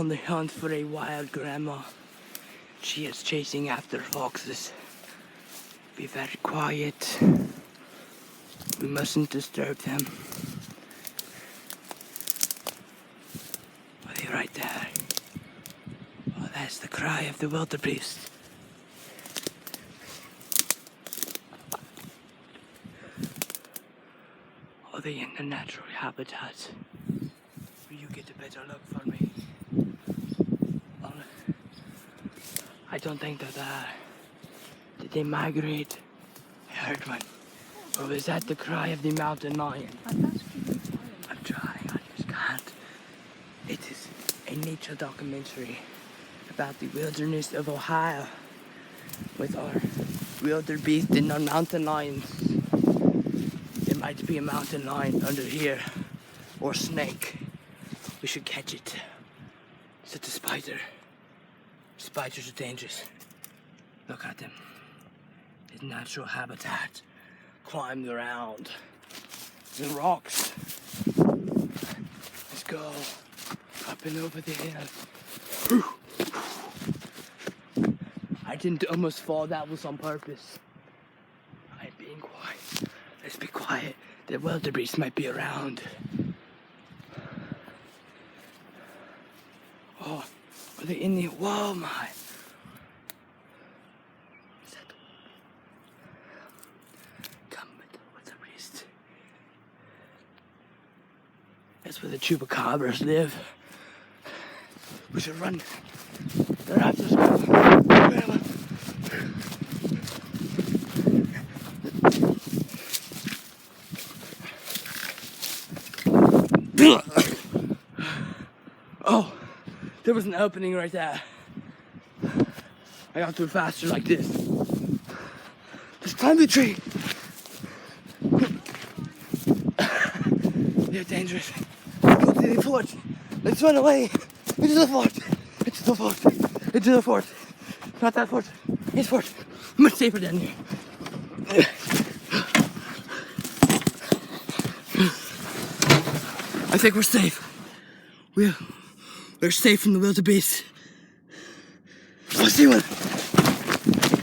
on the hunt for a wild grandma. She is chasing after foxes. Be very quiet. We mustn't disturb them. Are they right there? Oh, that's the cry of the wildebeest. Are they in the natural habitat? Will you get a better look for me? I don't think that did they migrate? I heard one. Or was that the cry of the mountain lion? I'm trying, I just can't. It is a nature documentary about the wilderness of Ohio with our wildebeest and our mountain lions. There might be a mountain lion under here, or snake. We should catch it. It's a spider. Spiders are dangerous. Look at them. His natural habitat. Climbed around the rocks. Let's go. Up and over the hill. I didn't almost fall. That was on purpose. I'm being quiet. Let's be quiet. The wildebeest might be around. Oh, are they in the... Whoa, my. Come with the wildebeest. That's where the chupacabras live. We should run. They're after us. Oh, there was an opening right there. I got through faster like this. Just climb the tree. They're dangerous. Go to the fort. Let's run away. Into the fort. Into the fort. Into the fort. Not that fort. This fort. Much safer down here. I think we're safe. We're safe from the wildebeest. I see one.